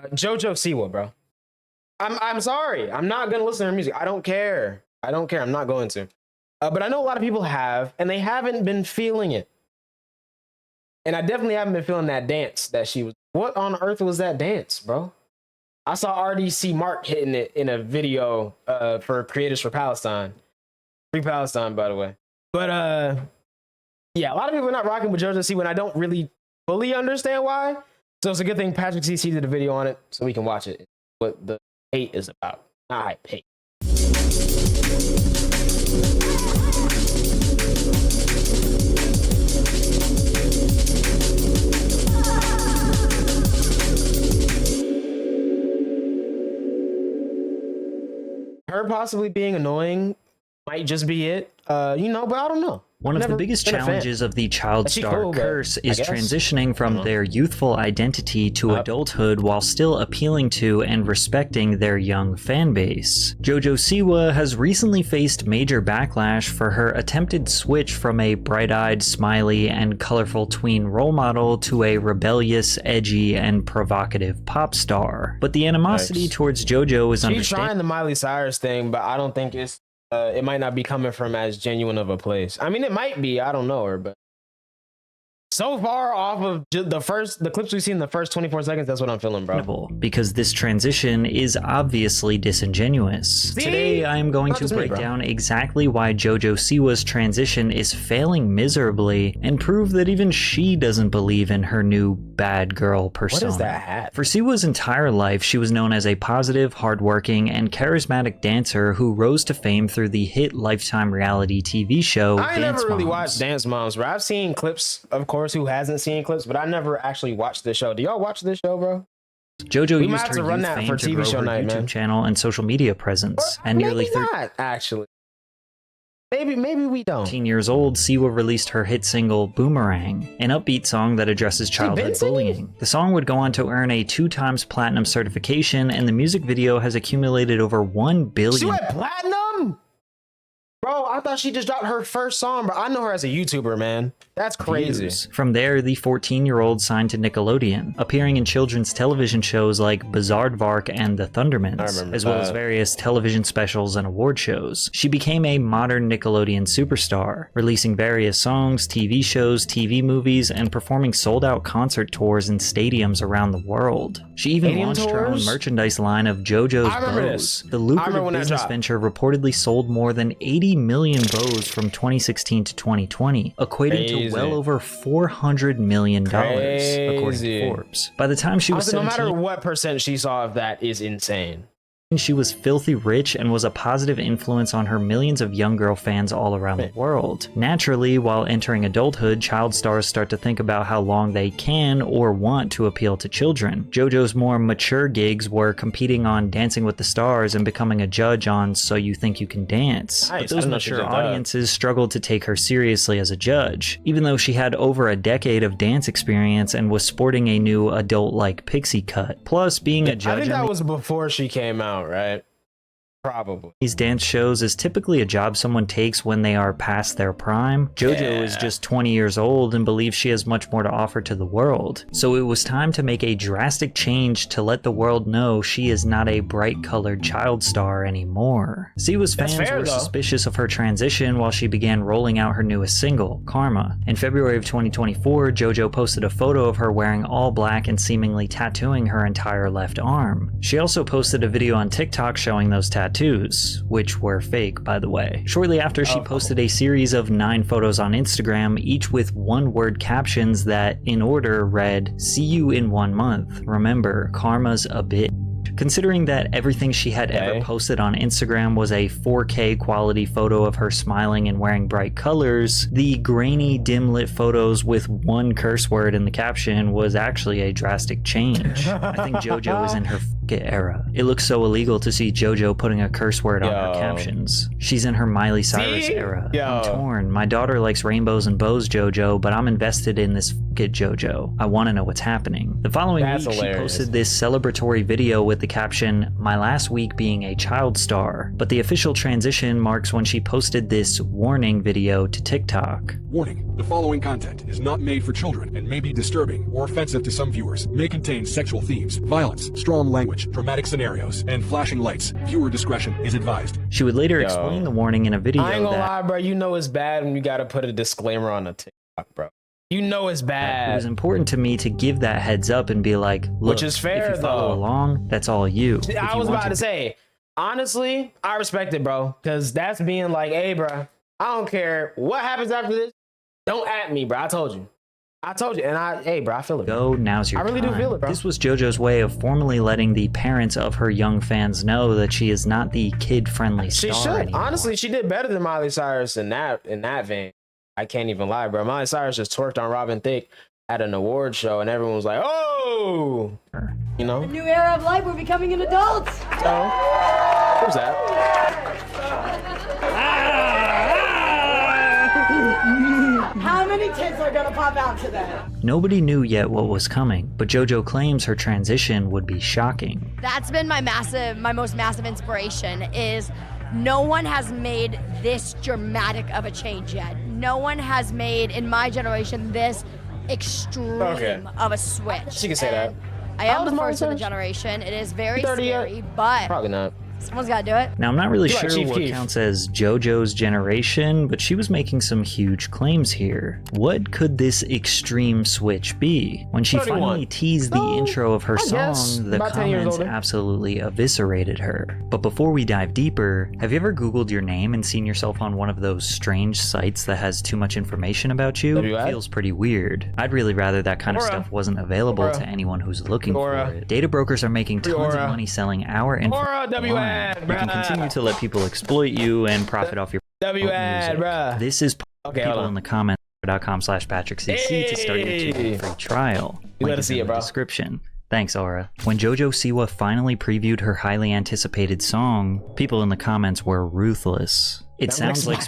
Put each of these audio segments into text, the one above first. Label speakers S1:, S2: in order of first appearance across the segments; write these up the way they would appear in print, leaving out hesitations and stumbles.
S1: JoJo Siwa, bro. I'm sorry. I'm not gonna listen to her music. I don't care. I don't care. I'm not going to. But I know a lot of people have, and they haven't been feeling it. And I definitely haven't been feeling that dance that she was. What on earth was that dance, bro? I saw RDC Mark hitting it in a video for Creators for Palestine. Free Palestine, by the way. But yeah, a lot of people are not rocking with JoJo Siwa, and I don't really fully understand why. So it's a good thing Patrick CC did a video on it so we can watch it. What the hate is about. Not hype, hate. Her possibly being annoying might just be it, you know, but I don't know.
S2: One of the biggest challenges of the child star curse is transitioning from their youthful identity to adulthood while still appealing to and respecting their young fan base. JoJo Siwa has recently faced major backlash for her attempted switch from a bright-eyed, smiley, and colorful tween role model to a rebellious, edgy, and provocative pop star. But the animosity towards JoJo is understandable. She's trying
S1: the Miley Cyrus thing, but I don't think it's it might not be coming from as genuine of a place. I mean, it might be. I don't know her, but so far off of the clips we've seen in the first 24 seconds, that's what I'm feeling, bro.
S2: Because this transition is obviously disingenuous.
S1: See?
S2: Today, I am going to break down exactly why JoJo Siwa's transition is failing miserably and prove that even she doesn't believe in her new bad girl persona.
S1: What is that hat?
S2: For Siwa's entire life, she was known as a positive, hardworking, and charismatic dancer who rose to fame through the hit Lifetime reality TV show
S1: I never really watched Dance Moms, bro. I've seen clips, of course. Who hasn't seen clips, but I never actually watched this show. Do y'all watch this show, bro?
S2: JoJo used her youth fame to grow her YouTube channel and social media presence. And nearly
S1: actually. Maybe we don't.
S2: 13 years old, Siwa released her hit single Boomerang, an upbeat song that addresses childhood bullying. The song would go on to earn a 2x platinum certification, and the music video has accumulated over 1 billion.
S1: She went platinum? Bro, I thought she just dropped her first song, but I know her as a YouTuber, man. That's crazy.
S2: Views. From there, the 14-year-old signed to Nickelodeon, appearing in children's television shows like Bizaardvark and The Thundermans, as well as various television specials and award shows. She became a modern Nickelodeon superstar, releasing various songs, TV shows, TV movies, and performing sold-out concert tours in stadiums around the world. She even launched her own merchandise line of JoJo's Bows. The lucrative business venture reportedly sold more than 80 million bows from 2016 to 2020, equating to well over $400 million, according to Forbes. By the time she was 17,
S1: no matter what percent she saw of that is insane.
S2: She was filthy rich and was a positive influence on her millions of young girl fans all around the world. Naturally, while entering adulthood, child stars start to think about how long they can or want to appeal to children. JoJo's more mature gigs were competing on Dancing with the Stars and becoming a judge on So You Think You Can Dance. But those mature audiences struggled to take her seriously as a judge, even though she had over a decade of dance experience and was sporting a new adult-like pixie cut. Plus, being a judge—
S1: I think that was before she came out. Right? Probably.
S2: These dance shows is typically a job someone takes when they are past their prime. JoJo is just 20 years old and believes she has much more to offer to the world. So it was time to make a drastic change to let the world know she is not a bright-colored child star anymore. Siwa's fans were suspicious of her transition while she began rolling out her newest single, Karma. In February of 2024, JoJo posted a photo of her wearing all black and seemingly tattooing her entire left arm. She also posted a video on TikTok showing those tattoos, which were fake, by the way. Shortly after, she posted a series of 9 photos on Instagram, each with one-word captions that, in order, read, "See you in 1 month. Remember, karma's a bitch." Considering that everything she had ever posted on Instagram was a 4K quality photo of her smiling and wearing bright colors, the grainy, dim-lit photos with one curse word in the caption was actually a drastic change. I think JoJo is in her era. It looks so illegal to see JoJo putting a curse word on her captions. She's in her Miley Cyrus era. I'm torn. My daughter likes rainbows and bows, JoJo, but I'm invested in this JoJo. I want to know what's happening. The following week, she posted this celebratory video with the the caption, "My last week being a child star," but the official transition marks when she posted this warning video to TikTok.
S3: Warning, the following content is not made for children and may be disturbing or offensive to some viewers, may contain sexual themes, violence, strong language, dramatic scenarios, and flashing lights. Viewer discretion is advised.
S2: She would later explain the warning in a video
S1: I ain't gonna
S2: that
S1: lie, bro. You know it's bad when you gotta put a disclaimer on a TikTok, bro. You know it's bad.
S2: it was important to me to give that heads up and be like, look,
S1: Which is fair,
S2: if you follow
S1: though.
S2: along, that's all you. If
S1: I
S2: you
S1: was
S2: want
S1: about to say, honestly, I respect it, bro. Because that's being like, hey, bro, I don't care what happens after this. Don't at me, bro. I told you. And hey, bro, I feel it.
S2: Go, now's your
S1: I really
S2: time.
S1: do feel it, bro.
S2: This was JoJo's way of formally letting the parents of her young fans know that she is not the kid-friendly
S1: She
S2: star
S1: should.
S2: anymore.
S1: Honestly, she did better than Miley Cyrus in that vein. I can't even lie, bro. Miley Cyrus just twerked on Robin Thicke at an award show, and everyone was like, "Oh, you know."
S4: A new era of life. We're becoming an adult.
S1: So, who's that?
S4: How many tits are gonna pop out today?
S2: Nobody knew yet what was coming, but JoJo claims her transition would be shocking.
S5: That's been my most massive inspiration is no one has made this dramatic of a change yet. No one has made, in my generation, this extreme of a switch.
S1: She can say that.
S5: I am the first in the generation. It is very
S1: 30 yet?
S5: scary, but
S1: Probably not.
S5: someone's got to do it.
S2: Now, I'm not really
S1: You're like
S2: sure
S1: Chief
S2: what
S1: Keef.
S2: counts as JoJo's generation, but she was making some huge claims here. What could this extreme switch be? When she
S1: 31.
S2: finally teased the intro of her
S1: I guess.
S2: song, the
S1: About 10 years
S2: comments
S1: older.
S2: absolutely eviscerated her. But before we dive deeper, have you ever Googled your name and seen yourself on one of those strange sites that has too much information about you?
S1: WI?
S2: Feels pretty weird. I'd really rather that kind of
S1: Aura.
S2: stuff wasn't available
S1: Aura.
S2: to anyone who's looking
S1: Aura.
S2: for it. Data brokers are making tons of
S1: Aura.
S2: money selling our information.
S1: Aura, W-ad,
S2: You can
S1: bruh.
S2: continue to let people exploit you and profit off your
S1: W-ad,
S2: music.
S1: bruh.
S2: This is
S1: Okay,
S2: people
S1: hold on.
S2: in the comments .com/PatrickCC to start your 2-week free trial.
S1: You
S2: Link
S1: gotta
S2: is
S1: see
S2: in
S1: it,
S2: the
S1: bro.
S2: description. Thanks, Aura. When JoJo Siwa finally previewed her highly anticipated song, people in the comments were ruthless. It sounds like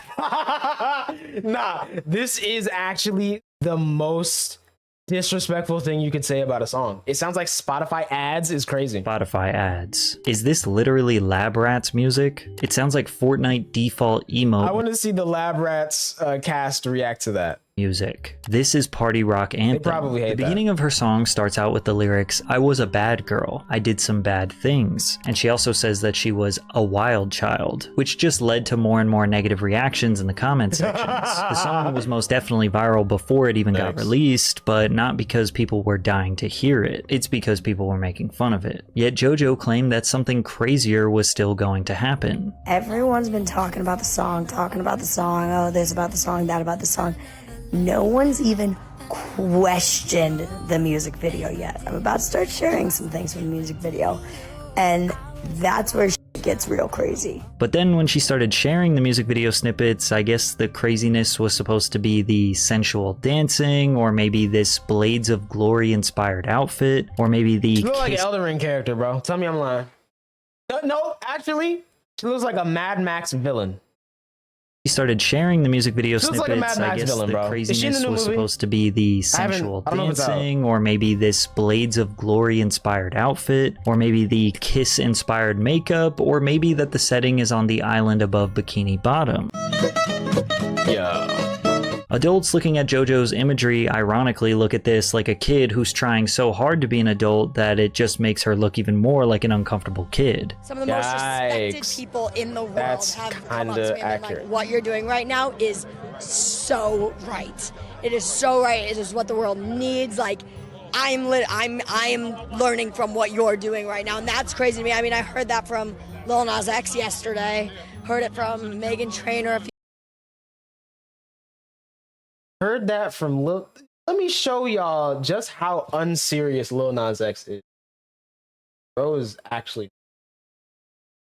S1: Nah, this is actually the most disrespectful thing you could say about a song. It sounds like Spotify ads is crazy.
S2: Spotify ads. Is this literally Lab Rats music? It sounds like Fortnite default emote
S1: I want to see the Lab Rats cast react to that.
S2: music. This is party rock anthem.
S1: probably hate
S2: The
S1: that.
S2: beginning of her song starts out with the lyrics, "I was a bad girl. I did some bad things." And she also says that she was a wild child, which just led to more and more negative reactions in the comment sections. The song was most definitely viral before it even got
S1: Thanks.
S2: released, but not because people were dying to hear it. It's because people were making fun of it. Yet JoJo claimed that something crazier was still going to happen.
S6: Everyone's been talking about the song, oh, this about the song, that about the song. No one's even questioned the music video yet. I'm about to start sharing some things from the music video, and that's where shit gets real crazy.
S2: But then when she started sharing the music video snippets, I guess the craziness was supposed to be the sensual dancing, or maybe this Blades of Glory inspired outfit, or maybe the
S1: She looks like an
S2: kiss-
S1: Elden Ring character, bro. Tell me I'm lying. No, actually, she looks like a Mad Max villain.
S2: she started sharing the music video
S1: She looks like
S2: snippets,
S1: a Mad
S2: I
S1: Max
S2: guess
S1: villain,
S2: the
S1: bro. Is she in the
S2: craziness
S1: new
S2: was
S1: movie?
S2: supposed to be the
S1: I haven't-
S2: sensual
S1: I don't know if it's out.
S2: dancing, or maybe this Blades of Glory inspired outfit, or maybe the Kiss inspired makeup, or maybe that the setting is on the island above Bikini Bottom.
S1: Yeah.
S2: Adults looking at JoJo's imagery ironically look at this like a kid who's trying so hard to be an adult that it just makes her look even more like an uncomfortable kid.
S5: Some of the most respected
S1: Yikes.
S5: people in the world
S1: That's
S5: have come up to
S1: kinda
S5: me and been
S1: accurate.
S5: like, what you're doing right now is so right. It is so right. It is what the world needs. Like, I'm learning from what you're doing right now, and that's crazy to me. I mean, I heard that from Lil Nas X yesterday. Heard it from Megan Trainor a few
S1: Heard that from Lil. Let me show y'all just how unserious Lil Nas X is. Bro is actually.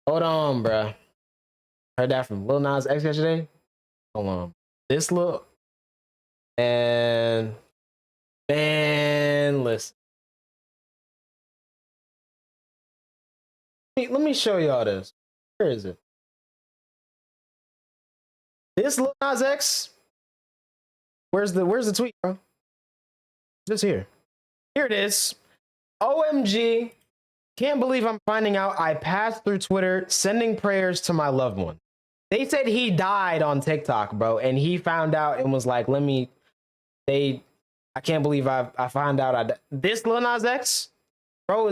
S1: Hold on, bruh. Heard that from Lil Nas X yesterday. Hold on. This look. And. Man, listen. Let me show y'all this. Where is it? This Lil Nas X. Where's the tweet, bro? Just here. Here it is. OMG. Can't believe I'm finding out I passed through Twitter sending prayers to my loved one. They said he died on TikTok, bro, and he found out and was like, I can't believe I found out this Lil Nas X, bro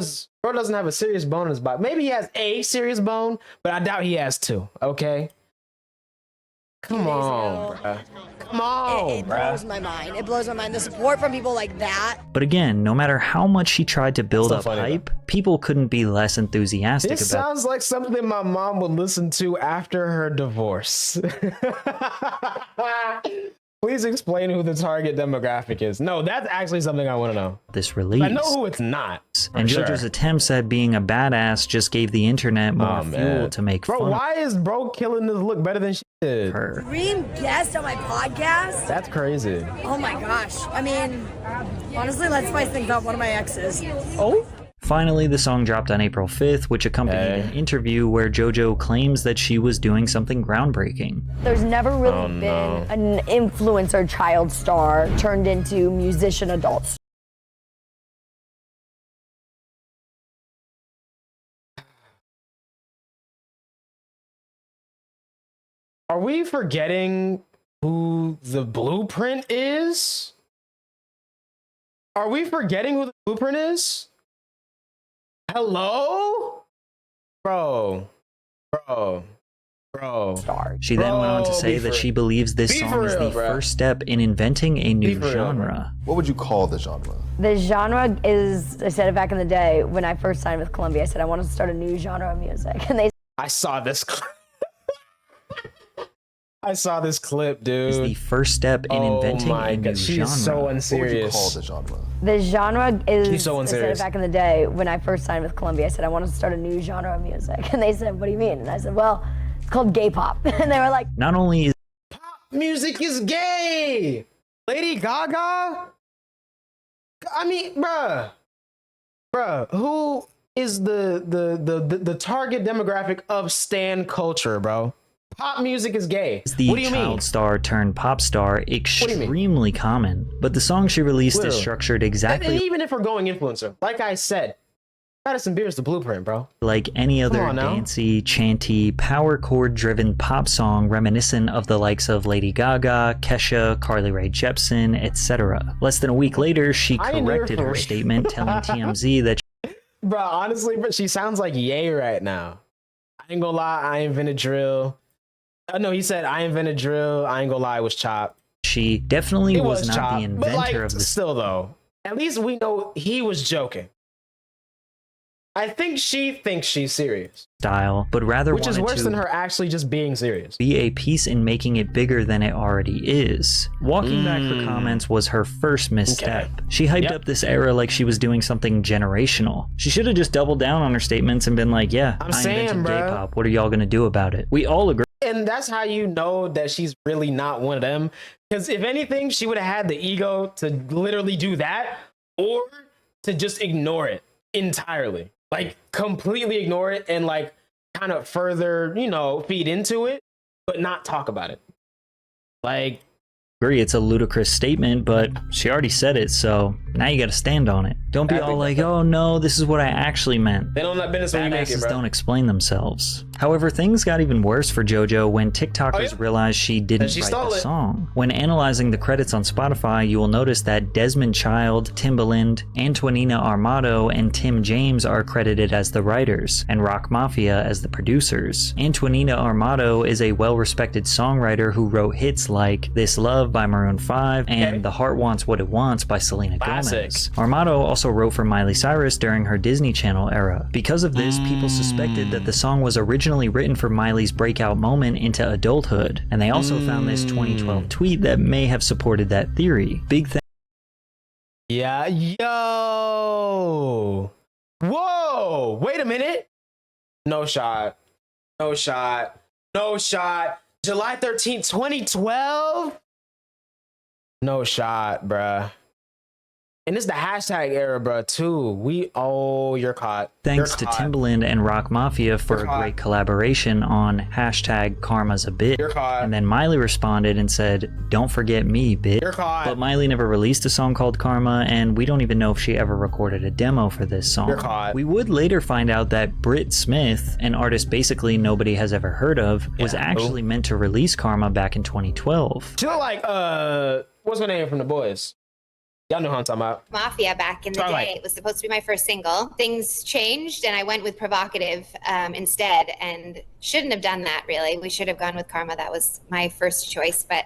S1: doesn't have a serious bone in his body. Maybe he has a serious bone, but I doubt he has two, okay? Come on, bruh. Come on,
S5: It blows my mind. It blows my mind. The support from people like that.
S2: But again, no matter how much she tried to build up hype, people couldn't be less enthusiastic
S1: This
S2: about.
S1: sounds like something my mom would listen to after her divorce. Please explain who the target demographic is. No, that's actually something I want to know.
S2: This release.
S1: I know who it's not.
S2: And JoJo's attempts at being a badass just gave the internet more fuel to make fun.
S1: Bro, why is bro killing this look better than she did?
S2: Her.
S5: Dream guest on my podcast?
S1: That's crazy.
S5: Oh my gosh. I mean, honestly, let's spice things up. One of my exes.
S1: Oh?
S2: Finally, the song dropped on April 5th, which accompanied an interview where JoJo claims that she was doing something groundbreaking.
S6: There's never really been an influencer child star turned into musician adults.
S1: Are we forgetting who the blueprint is? Are we forgetting who the blueprint is? Hello? Bro.
S2: She then went on to say that she believes this song is the first step in inventing a new genre.
S7: What would you call the genre?
S6: The genre is, I said it back in the day when I first signed with Columbia, I said I wanted to start a new genre of music. And they
S1: I saw this clip. I saw this clip, dude.
S2: It's the first step in inventing a new
S1: She's
S2: genre.
S1: so unserious.
S7: What would you call the genre?
S6: The genre is,
S1: She's so
S6: I said
S1: unserious.
S6: it back in the day when I first signed with Columbia, I said I wanted to start a new genre of music. And they said, what do you mean? And I said, well, it's called gay pop. And they were like,
S2: Not only is
S1: Pop music is gay. Lady Gaga? I mean, bruh, who is the target demographic of stan culture, bro? Pop music is gay.
S2: the
S1: What do you
S2: child
S1: mean?
S2: star turned pop star extremely common, but the song she released is
S1: Literally.
S2: structured
S1: And
S2: exactly
S1: even if we're going influencer, like I said, Madison Beer's the blueprint, bro.
S2: like any other
S1: on now.
S2: dancey, chanty, power chord driven pop song reminiscent of the likes of Lady Gaga, Kesha, Carly Rae Jepsen, etc. Less than a week later, she
S1: I ain't near
S2: corrected
S1: for
S2: her
S1: real.
S2: statement, telling TMZ that
S1: Bro, honestly, but she sounds like Ye right now. I ain't gonna lie, I invented drill. No, he said I invented drill. I ain't gonna lie, it was Chop.
S2: she definitely
S1: It
S2: was not
S1: Chop,
S2: the
S1: but like,
S2: inventor of the
S1: still though, at least we know he was joking. I think she thinks she's serious,
S2: style, but rather
S1: which is
S2: wanted
S1: worse
S2: to
S1: than her actually just being serious.
S2: be a piece in making it bigger than it already is. Walking back her comments was her first misstep. She hyped up this era like she was doing something generational. She should have just doubled down on her statements and been like, yeah, I
S1: saying,
S2: invented
S1: bruh.
S2: gay pop. What are y'all gonna do about it? We all agree.
S1: And that's how you know that she's really not one of them. Because if anything, she would have had the ego to literally do that or to just ignore it entirely. Like completely ignore it and like kind of further, feed into it, but not talk about it. Like,
S2: Agree, it's a ludicrous statement, but she already said it, so now you gotta stand on it. Don't be all like, oh no, this is what I actually meant.
S1: they don't let business when you make it,
S2: Badasses
S1: bro.
S2: don't explain themselves. However, things got even worse for JoJo when TikTokers realized she didn't
S1: she
S2: write
S1: stole
S2: the
S1: it.
S2: song. When analyzing the credits on Spotify, you will notice that Desmond Child, Timbaland, Antonina Armato, and Tim James are credited as the writers, and Rock Mafia as the producers. Antonina Armato is a well-respected songwriter who wrote hits like This Love by Maroon 5 and The Heart Wants What It Wants by Selena
S1: Classic.
S2: Gomez. Armato also wrote for Miley Cyrus during her Disney Channel era. Because of this, people suspected that the song was originally written for Miley's breakout moment into adulthood, and they also found this 2012 tweet that may have supported that theory. Big thanks
S1: Yeah, yo. Whoa, wait a minute. No shot. July 13th, 2012? No shot, bruh. And it's the hashtag era, bro, too. You're caught.
S2: Thanks
S1: You're
S2: to
S1: caught.
S2: Timbaland and Rock Mafia for
S1: You're
S2: a
S1: caught.
S2: great collaboration on hashtag Karma's a Bitch.
S1: You're caught.
S2: And then Miley responded and said, "Don't forget me, bitch."
S1: You're caught.
S2: But Miley never released a song called Karma, and we don't even know if she ever recorded a demo for this song.
S1: You're caught.
S2: We would later find out that Britt Smith, an artist basically nobody has ever heard of, was actually meant to release Karma back in 2012.
S1: She look like, what's her name from The Boys? Y'all know who I'm talking about.
S8: Mafia back in the day. It was supposed to be my first single. Things changed and I went with Provocative instead, and shouldn't have done that really. We should have gone with Karma. That was my first choice, but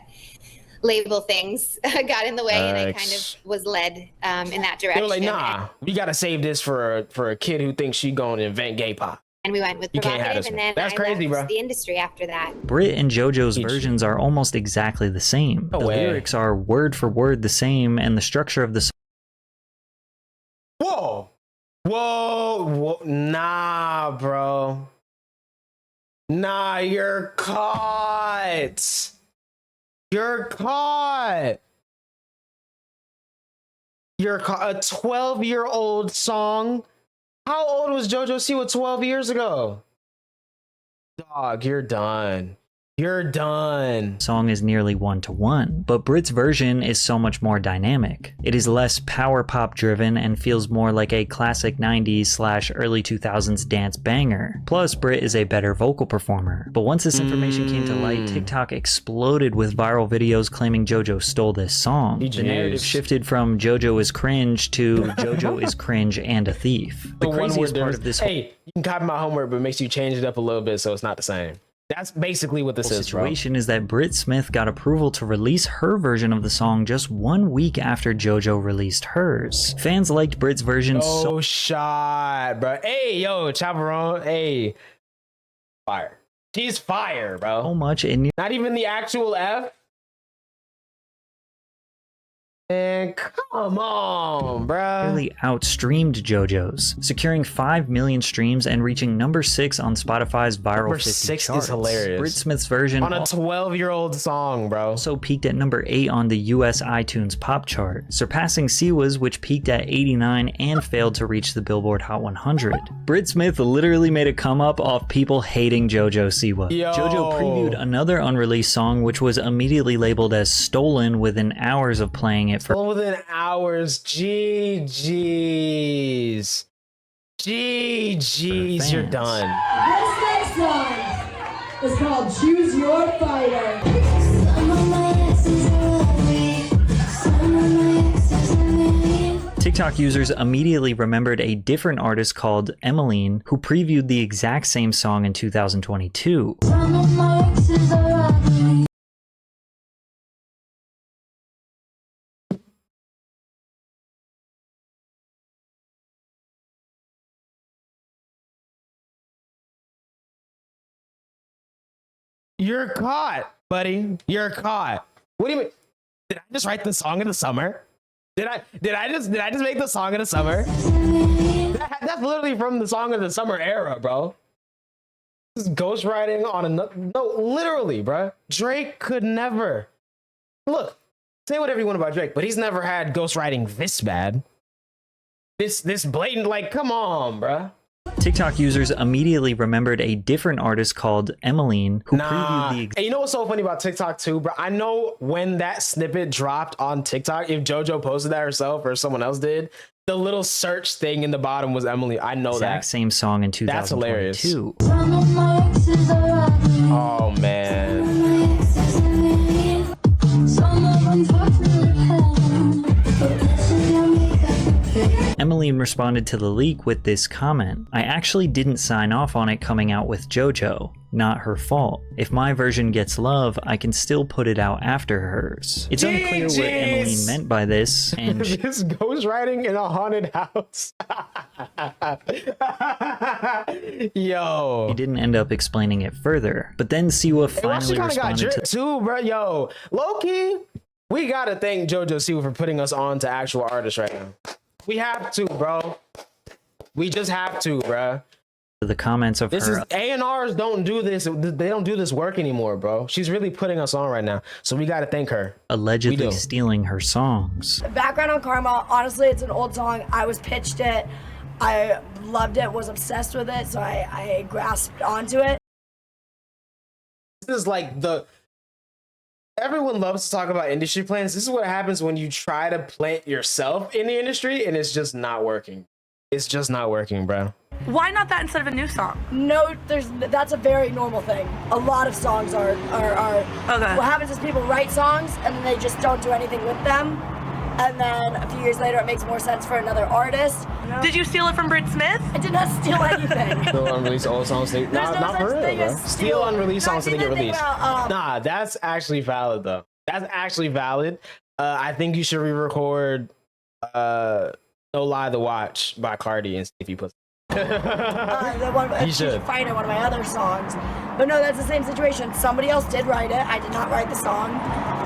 S8: label things got in the way and I kind of was led in that direction.
S1: They were like, nah, we gotta save this for a kid who thinks she gonna invent gay pop.
S8: And we went with
S1: You can't have
S8: Provocative,
S1: this
S8: and
S1: one.
S8: then
S1: That's
S8: I
S1: crazy,
S8: left
S1: bro.
S8: the industry after that.
S2: Britt and JoJo's versions are almost exactly the same.
S1: No
S2: the
S1: way.
S2: lyrics are word for word the same, and the structure of the song
S1: Whoa, nah, bro. Nah, you're caught. You're caught. You're caught. A 12-year-old song. How old was JoJo Siwa 12 years ago? Dog, you're done. You're done.
S2: song is nearly one-to-one, but Britt's version is so much more dynamic. It is less power pop driven and feels more like a classic 90s/early 2000s dance banger. Plus, Britt is a better vocal performer. But once this information came to light, TikTok exploded with viral videos claiming JoJo stole this song. The narrative shifted from JoJo is cringe to JoJo is cringe and a thief. The craziest part of this whole
S1: you can copy my homework, but make sure you change it up a little bit so it's not the same. That's basically what this is, bro.
S2: situation is that Britt Smith got approval to release her version of the song just 1 week after JoJo released hers. Fans liked Britt's version so
S1: shot, bro. Hey, yo, Chaperone. Hey, fire. She's fire, bro.
S2: much it
S1: Not even the actual F. And come on, bro.
S2: nearly outstreamed JoJo's, securing 5 million streams and reaching number 6 on Spotify's viral
S1: Number
S2: 50
S1: 6
S2: charts.
S1: is hilarious.
S2: Britt Smith's version
S1: On a 12-year-old song, bro.
S2: also peaked at number 8 on the US iTunes pop chart, surpassing Siwa's, which peaked at 89 and failed to reach the Billboard Hot 100. Britt Smith literally made a come up off people hating JoJo Siwa.
S1: Yo.
S2: JoJo previewed another unreleased song, which was immediately labeled as stolen within hours of playing it for
S1: within hours. GG's. GG's, you're
S2: fans.
S1: done.
S4: This next song is called Choose Your Fighter.
S2: TikTok users immediately remembered a different artist called Emmeline, who previewed the exact same song in 2022.
S1: You're caught, buddy. You're caught. What do you mean? Did I just write the song in the summer? Did I just make the song in the summer? That's literally from the song of the summer era, bro. This is ghostwriting on another. No, literally, bro. Drake could never. Look, say whatever you want about Drake, but he's never had ghostwriting this bad. This blatant, like, come on, bro.
S2: TikTok users immediately remembered a different artist called Emmeline, who previewed the
S1: And you know what's so funny about TikTok too, bro? I know when that snippet dropped on TikTok, if JoJo posted that herself or someone else did, the little search thing in the bottom was Emily. I know
S2: exact
S1: that.
S2: same song in
S1: That's hilarious.
S2: 2022.
S1: Oh man.
S2: Emmeline responded to the leak with this comment: "I actually didn't sign off on it coming out with JoJo. Not her fault. If my version gets love, I can still put it out after hers." It's unclear what Emmeline meant by this, and
S1: this ghostwriting in a haunted house. Yo.
S2: he didn't end up explaining it further. But then Siwa finally
S1: Got
S2: responded
S1: Drake too, bro. Yo, low-key, we gotta thank JoJo Siwa for putting us on to actual artists right now. We have to, bro. We just have to, bro.
S2: the comments of
S1: This
S2: her
S1: is A&Rs don't do this. They don't do this work anymore, bro. She's really putting us on right now. So we got to thank her.
S2: allegedly stealing her songs.
S6: Background on Karma, honestly, it's an old song. I was pitched it. I loved it, was obsessed with it, so I grasped onto it.
S1: This is like everyone loves to talk about industry plans. This is what happens when you try to plant yourself in the industry and it's just not working. It's just not working, bro.
S9: Why not that instead of a new song?
S6: No, that's a very normal thing. A lot of songs are
S9: Okay.
S6: What happens is people write songs and then they just don't do anything with them. And then a few years later, it makes more sense for another artist.
S9: Did you steal it from Brit Smith?
S6: I did not steal anything.
S1: Steal unreleased old songs. Not for real, bro. Steal unreleased songs and they get released. Nah, that's actually valid, though. That's actually valid. I think you should re-record No Lie the Watch by Cardi and see if he puts
S6: You should find it, one of my other songs. But no, that's the same situation. Somebody else did write it. I did not write the song.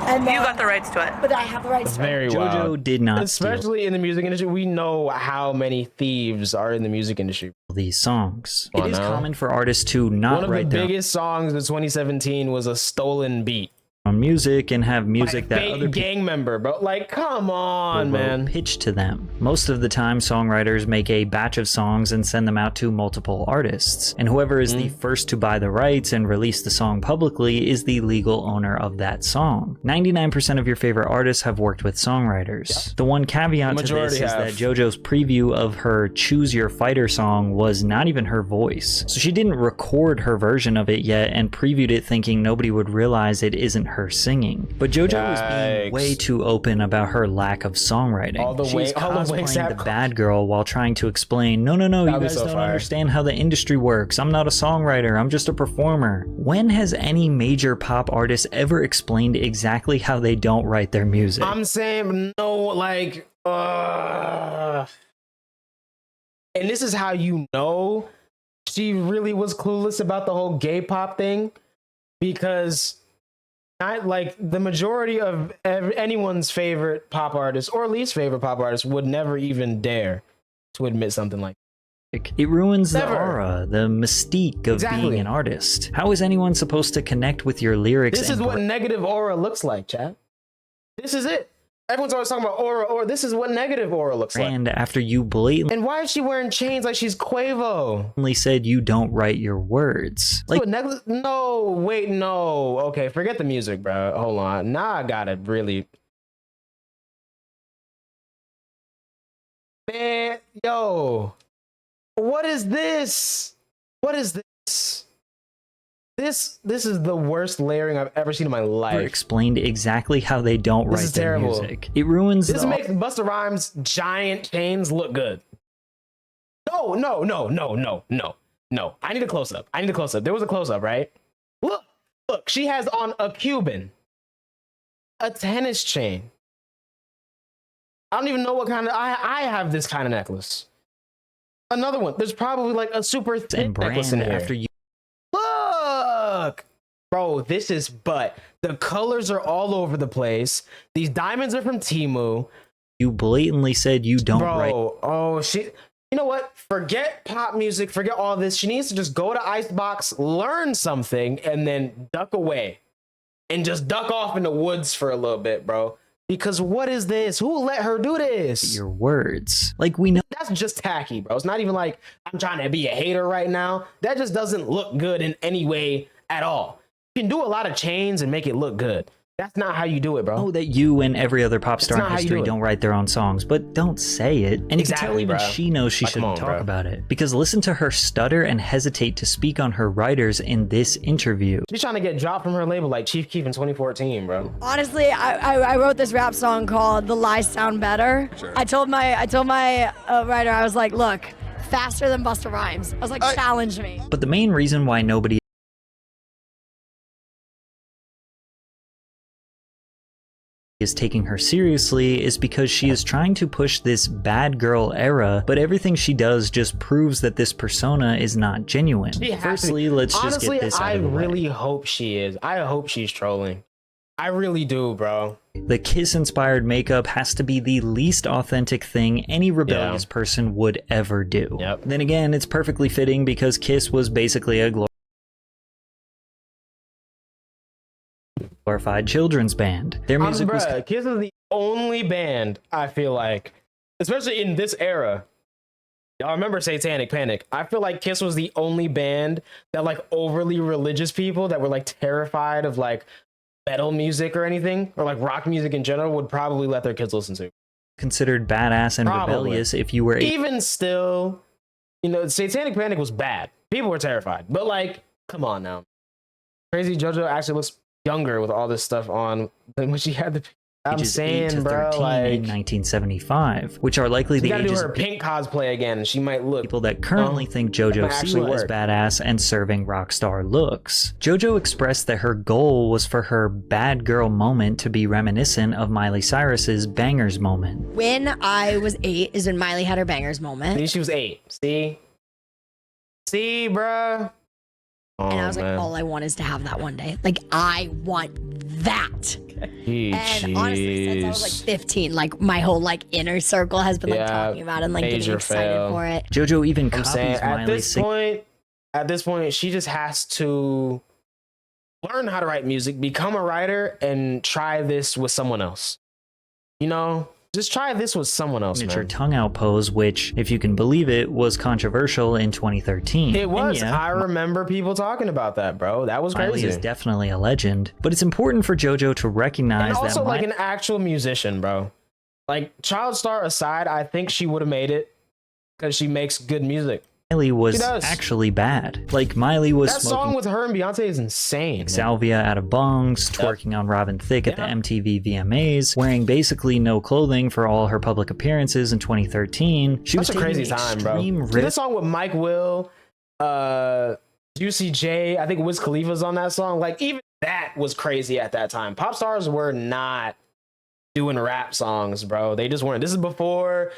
S6: And
S9: You got the rights to it.
S6: But I have the rights to it.
S1: very
S2: JoJo
S1: wild.
S2: did not
S1: Especially in the music industry, we know how many thieves are in the music industry.
S2: steal these songs.
S1: Oh,
S2: It is
S1: no.
S2: common for artists to not
S1: One of the
S2: write their
S1: biggest songs of 2017 was a stolen beat.
S2: own music and have music that
S1: Fake
S2: other people
S1: gang member, bro. Like, come on, man.
S2: pitch to them. Most of the time, songwriters make a batch of songs and send them out to multiple artists, and whoever is the first to buy the rights and release the song publicly is the legal owner of that song. 99% of your favorite artists have worked with songwriters. The one caveat to this
S1: Majority
S2: is that
S1: have.
S2: JoJo's preview of her Choose Your Fighter song was not even her voice, so she didn't record her version of it yet and previewed it thinking nobody would realize it isn't her singing. But JoJo was being
S1: Yikes.
S2: way too open about her lack of songwriting.
S1: All the
S2: She's
S1: way- all the winks
S2: cosplaying
S1: at-
S2: the bad girl while trying to explain, no, you
S1: That'd be
S2: guys
S1: so
S2: don't
S1: fire.
S2: understand how the industry works. I'm not a songwriter. I'm just a performer. When has any major pop artist ever explained exactly how they don't write their music?
S1: I'm saying no, like, and this is how you know she really was clueless about the whole gay pop thing, because not like the majority of anyone's favorite pop artist or least favorite pop artist would never even dare to admit something like
S2: It ruins the
S1: Never.
S2: aura, the mystique of
S1: Exactly.
S2: being an artist. How is anyone supposed to connect with your lyrics?
S1: this is
S2: and
S1: what negative aura looks like, chat. This is it. Everyone's always talking about aura, or this is what negative aura looks like.
S2: brand after you blatantly
S1: And why is she wearing chains like she's Quavo?
S2: said you don't write your words? Like,
S1: No, wait, no. Okay, forget the music, bro. Hold on. Now I gotta really. Man, yo. What is this? What is this? This is the worst layering I've ever seen in my
S2: never
S1: life.
S2: explained exactly how they don't
S1: This
S2: write
S1: is
S2: their
S1: terrible.
S2: music. It ruins
S1: This
S2: the
S1: makes Busta Rhymes' giant chains look good. No. I need a close up. There was a close up, right? Look, she has on a Cuban, a tennis chain. I don't even know what kind of, I have this kind of necklace. Another one. There's probably like a super thin
S2: and
S1: necklace
S2: brand
S1: in here.
S2: after you
S1: Look, bro, this is butt. The colors are all over the place. These diamonds are from Temu.
S2: blatantly said you don't
S1: Bro,
S2: write.
S1: oh shit. You know what? Forget pop music, forget all this. She needs to just go to Icebox, learn something, and then duck away. And just duck off in the woods for a little bit, bro. Because what is this? Who let her do this?
S2: Your words. Like, we know
S1: That's just tacky, bro. It's not even like I'm trying to be a hater right now. That just doesn't look good in any way at all. You can do a lot of chains and make it look good. That's not how you do it, bro.
S2: that you and every other pop star
S1: not
S2: in
S1: how you
S2: history
S1: do it.
S2: don't write their own songs, but don't say it. And you can tell
S1: Exactly,
S2: even
S1: bro.
S2: she knows she
S1: Like, come
S2: shouldn't
S1: on,
S2: talk
S1: bro.
S2: about it. Because listen to her stutter and hesitate to speak on her writers in this interview.
S1: She's trying to get dropped from her label like Chief Keef in 2014, bro.
S6: Honestly, I wrote this rap song called "The Lies Sound Better."
S7: Sure.
S6: I told my writer, I was like, look, faster than Busta Rhymes. I was like, challenge me.
S2: But the main reason why nobody is taking her seriously is because she is trying to push this bad girl era, but everything she does just proves that this persona is not genuine.
S1: She has to-
S2: Firstly, let's just
S1: Honestly,
S2: get this out
S1: I
S2: of the way.
S1: really hope she is. I hope she's trolling. I really do, bro.
S2: The Kiss-inspired makeup has to be the least authentic thing any rebellious person would ever do.
S1: Yep.
S2: Then again, it's perfectly fitting because Kiss was basically a glorified children's band. Their music was...
S1: Kiss is the only band, I feel like, especially in this era. Y'all remember Satanic Panic? I feel like Kiss was the only band that like overly religious people that were like terrified of like metal music or anything, or like rock music in general, would probably let their kids listen to.
S2: Considered badass and rebellious if you were...
S1: Even still, you know, Satanic Panic was bad. People were terrified. But like, come on now. Crazy JoJo actually looks younger with all this stuff on than when she had the... I'm saying,
S2: 8 to
S1: bro,
S2: 13
S1: like,
S2: in 1975, which are likely the ages
S1: do her
S2: of
S1: pink cosplay again, and she might look
S2: people that currently think JoJo Siwa is badass and serving rock star looks. JoJo expressed that her goal was for her bad girl moment to be reminiscent of Miley Cyrus's bangers moment.
S5: When I was 8 is when Miley had her bangers moment.
S1: See, she was 8. See, bruh. Oh,
S5: and I was like, all I want is to have that one day. Like, I want that. And honestly, since I was like 15, like my whole like inner circle has been like talking about it and like getting excited for it.
S2: JoJo even copies
S1: Miley's. At this point, she just has to learn how to write music, become a writer, and try this with someone else. You know, just try this with someone else.
S2: Signature tongue out pose, which, if you can believe it, was controversial in 2013.
S1: It was. Yeah, I remember people talking about that, bro. That was crazy.
S2: Miley is definitely a legend, but it's important for JoJo to recognize
S1: and also
S2: that
S1: like an actual musician, bro. Like, child star aside, I think she would have made it because she makes good music.
S2: Miley was actually bad. Like, Miley was
S1: that song with her and Beyonce is insane.
S2: Salvia out of bongs, twerking on Robin Thicke at the MTV VMAs, wearing basically no clothing for all her public appearances in 2013. She was
S1: a crazy time, bro. This song with Mike Will, Juicy J, I think Wiz Khalifa's on that song. Like, even that was crazy at that time. Pop stars were not doing rap songs, bro. They just weren't. This is before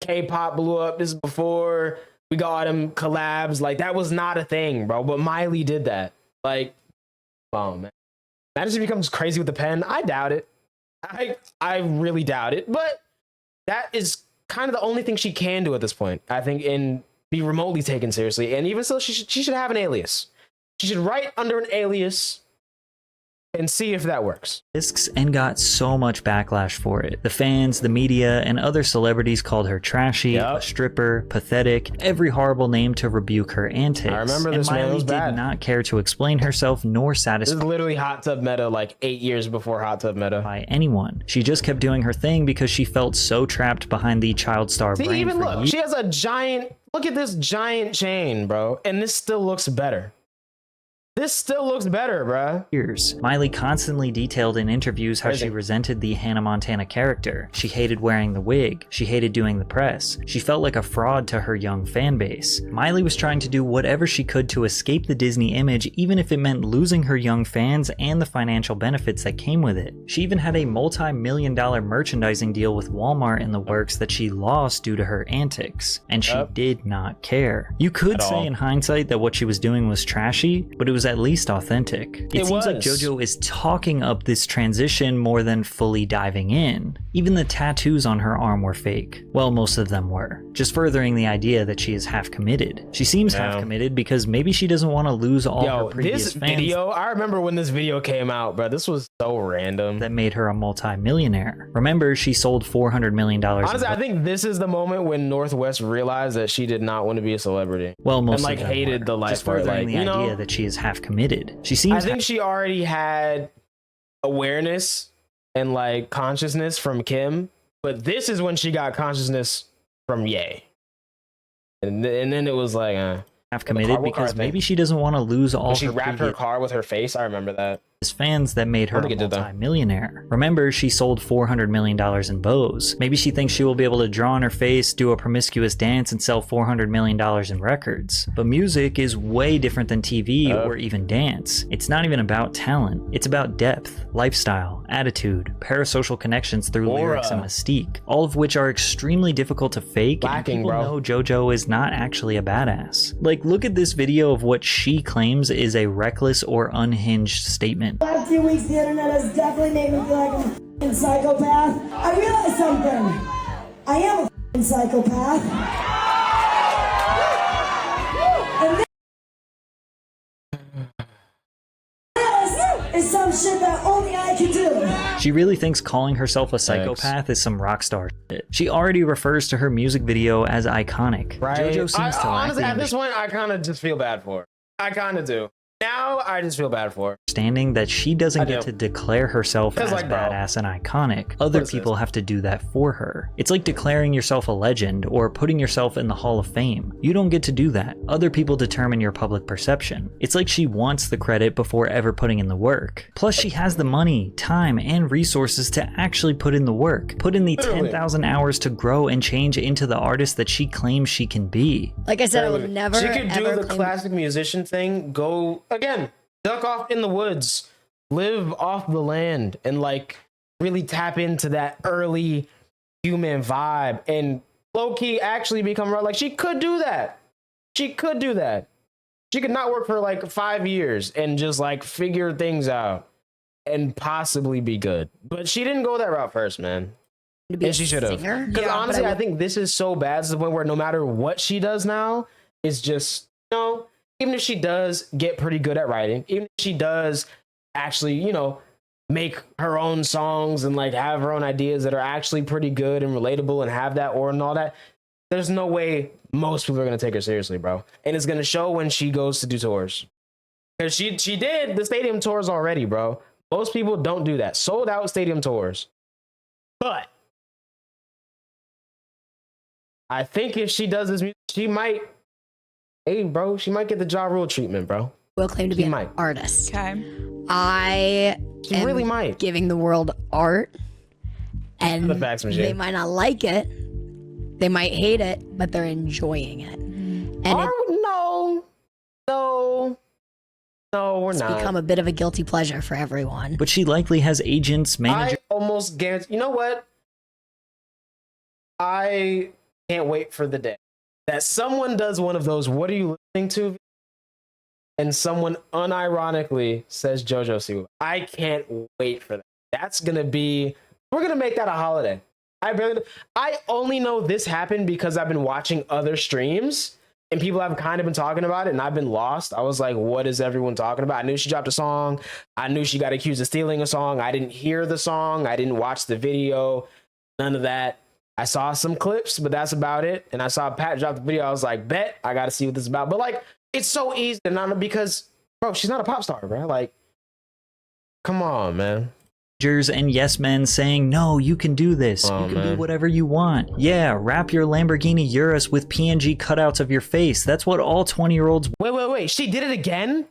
S1: K-pop blew up. This is before we got them collabs. Like, that was not a thing, bro. But Miley did that. Like, oh man. Imagine she becomes crazy with the pen. I doubt it. I really doubt it. But that is kind of the only thing she can do at this point, I think, and be remotely taken seriously. And even so, she should have an alias. She should write under an alias and see if that works.
S2: Discs and got so much backlash for it. The fans, the media, and other celebrities called her trashy, a stripper, pathetic, every horrible name to rebuke her antics.
S1: I remember this,
S2: and
S1: man. It
S2: Miley
S1: was bad.
S2: did not care to explain herself nor satisfy.
S1: This is literally Hot Tub Meta, like 8 years before Hot Tub Meta.
S2: By anyone. She just kept doing her thing because she felt so trapped behind the child star brand.
S1: Even look, she has a giant, look at this giant chain, bro, and this still looks better. This still looks better, bruh.
S2: Years. Miley constantly detailed in interviews how she resented the Hannah Montana character. She hated wearing the wig. She hated doing the press. She felt like a fraud to her young fan base. Miley was trying to do whatever she could to escape the Disney image, even if it meant losing her young fans and the financial benefits that came with it. She even had a multi-million-dollar merchandising deal with Walmart in the works that she lost due to her antics. And she did not care. You could say in hindsight that what she was doing was trashy, but it was at least authentic. It seems like JoJo is talking up this transition more than fully diving in. Even the tattoos on her arm were fake. Well, most of them were. Just furthering the idea that she is half committed. She seems half committed because maybe she doesn't want to lose all her previous fans.
S1: Video, I remember when this video came out, bro. This was so random.
S2: That made her a multi-millionaire. Remember, she sold $400 million.
S1: Honestly, I think this is the moment when Northwest realized that she did not want to be a celebrity.
S2: Well, most
S1: and like
S2: of them
S1: hated
S2: were.
S1: the life.
S2: Just furthering the idea that she is half committed. She seems.
S1: I think she already had awareness and like consciousness from Kim, but this is when she got consciousness from Ye. And then it was like
S2: half committed because maybe she doesn't want to lose all.
S1: She wrapped her car with her face. I remember that.
S2: Fans that made her a multi-millionaire. Remember, she sold $400 million in bows. Maybe she thinks she will be able to draw on her face, do a promiscuous dance, and sell $400 million in records. But music is way different than TV or even dance. It's not even about talent. It's about depth, lifestyle, attitude, parasocial connections through lyrics and mystique, all of which are extremely difficult to fake.
S1: Lacking,
S2: and people know JoJo is not actually a badass. Like, look at this video of what she claims is a reckless or unhinged statement. attention.
S4: Last few weeks, the internet has definitely made me feel like I'm a f***ing psychopath. I realized something. I am a f***ing psychopath. And this is some shit that only I can do.
S2: She really thinks calling herself a psychopath is some rock star shit. She already refers to her music video as iconic.
S1: Right.
S2: JoJo seems to lack
S1: honestly,
S2: the
S1: at this point, I kind of just feel bad for her. I kind of do. Now, I just feel bad for her.
S2: understanding that she doesn't get to declare herself as
S1: like, bro,
S2: badass and iconic. Other people have to do that for her. It's like declaring yourself a legend or putting yourself in the Hall of Fame. You don't get to do that. Other people determine your public perception. It's like she wants the credit before ever putting in the work. Plus, she has the money, time, and resources to actually put in the work. Put in the 10,000 hours to grow and change into the artist that she claims she can be.
S6: Like I said, I would never.
S1: She could do
S6: ever
S1: the classic musician thing. Go again, duck off in the woods, live off the land, and like really tap into that early human vibe and low key actually become like she could do that. She could do that. She could not work for like 5 years and just like figure things out and possibly be good. But she didn't go that route first, man. And she should have. Because honestly, I think this is so bad to the point where no matter what she does now, it's just, you know, even if she does get pretty good at writing, even if she does actually, you know, make her own songs and like have her own ideas that are actually pretty good and relatable and have that aura and all that, there's no way most people are going to take her seriously, bro. And it's going to show when she goes to do tours. Because she did the stadium tours already, bro. Most people don't do that. Sold out stadium tours. But I think if she does this music, she might, hey, bro, she might get the Ja Rule treatment, bro.
S6: Will claim to be an artist.
S9: Okay.
S6: I
S1: She really might.
S6: giving the world art, and
S1: The facts, Michelle.
S6: they might not like it, they might hate it, but they're enjoying it. And
S1: No, we're
S6: it's
S1: not.
S6: become a bit of a guilty pleasure for everyone.
S2: But she likely has agents, managers.
S1: I almost guarantee. You know what? I can't wait for the day that someone does one of those. What are you listening to? And someone unironically says JoJo Siwa. I can't wait for that. That's gonna be. We're gonna make that a holiday. I only know this happened because I've been watching other streams and people have kind of been talking about it, and I've been lost. I was like, what is everyone talking about? I knew she dropped a song. I knew she got accused of stealing a song. I didn't hear the song. I didn't watch the video. None of that. I saw some clips, but that's about it. And I saw Pat drop the video. I was like, bet, I got to see what this is about. But like, it's so easy to not know because, bro, she's not a pop star, bro. Like, come on, man.
S2: And yes men saying, no, you can do this. You can be whatever you want. Yeah, wrap your Lamborghini Urus with PNG cutouts of your face. That's what all 20-year-olds.
S1: Wait. She did it again?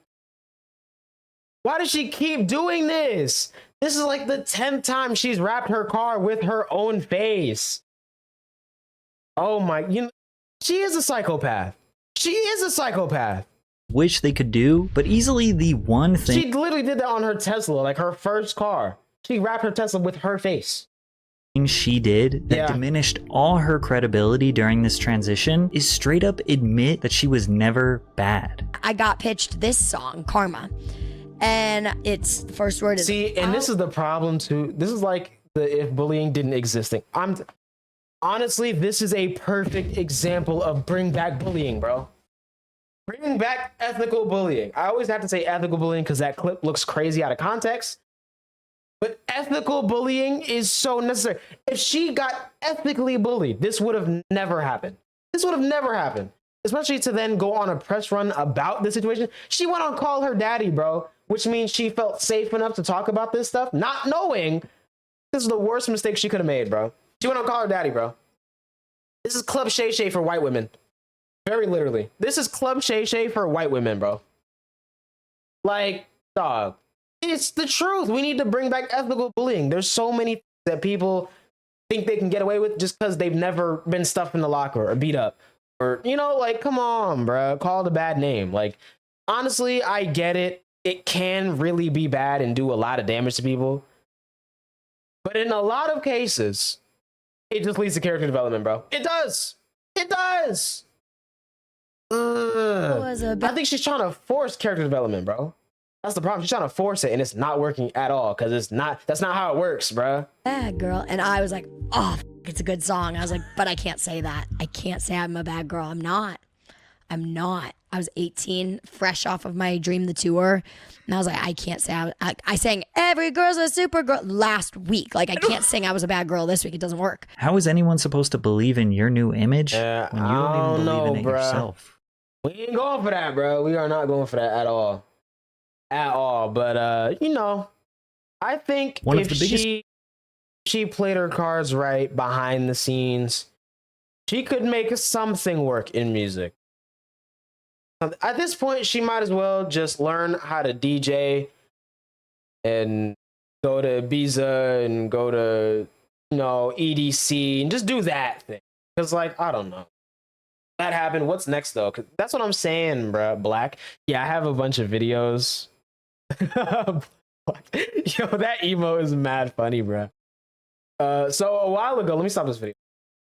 S1: Why does she keep doing this? This is like the 10th time she's wrapped her car with her own face. Oh my, she is a psychopath. She is a psychopath.
S2: Wish they could do, but easily the one thing.
S1: She literally did that on her Tesla, like her first car. She wrapped her Tesla with her face.
S2: She did that diminished all her credibility during this transition is straight up admit that she was never bad.
S6: I got pitched this song, Karma, and it's the first word is.
S1: See, and this is the problem too. This is like the if bullying didn't exist thing. Honestly, this is a perfect example of bring back bullying, bro. Bring back ethical bullying. I always have to say ethical bullying because that clip looks crazy out of context. But ethical bullying is so necessary. If she got ethically bullied, this would have never happened. This would have never happened. Especially to then go on a press run about the situation. She went on Call Her Daddy, bro, which means she felt safe enough to talk about this stuff, not knowing this is the worst mistake she could have made, bro. She went on Call Her Daddy, bro. This is Club Shay Shay for white women. Very literally. This is Club Shay Shay for white women, bro. Like, dog. It's the truth. We need to bring back ethical bullying. There's so many things that people think they can get away with just because they've never been stuffed in the locker or beat up. Or, like, come on, bro. Call it a bad name. Like, honestly, I get it. It can really be bad and do a lot of damage to people. But in a lot of cases, it just leads to character development, bro. It does. It does. I think she's trying to force character development, bro. That's the problem. She's trying to force it, and it's not working at all because it's not. That's not how it works, bruh.
S5: Bad girl. And I was like, oh, it's a good song. I was like, but I can't say that. I can't say I'm a bad girl. I'm not. I was 18, fresh off of my Dream the Tour. And I was like, I can't say I sang Every Girl's a Super Girl last week. Like, I can't sing I was a bad girl this week. It doesn't work.
S2: How is anyone supposed to believe in your new image when you
S1: I
S2: don't even
S1: don't
S2: believe in it
S1: know, bruh.
S2: yourself?
S1: We ain't going for that, bro. We are not going for that at all. At all. But, you know, I think
S2: One of
S1: if
S2: the biggest...
S1: she played her cards right behind the scenes, she could make something work in music. At this point, she might as well just learn how to DJ and go to Ibiza and go to, you know, EDC and just do that thing. Because, like, I don't know. That happened. What's next, though? 'Cause that's what I'm saying, bruh. Black. Yeah, I have a bunch of videos. Yo, that emo is mad funny, bruh. So a while ago, let me stop this video.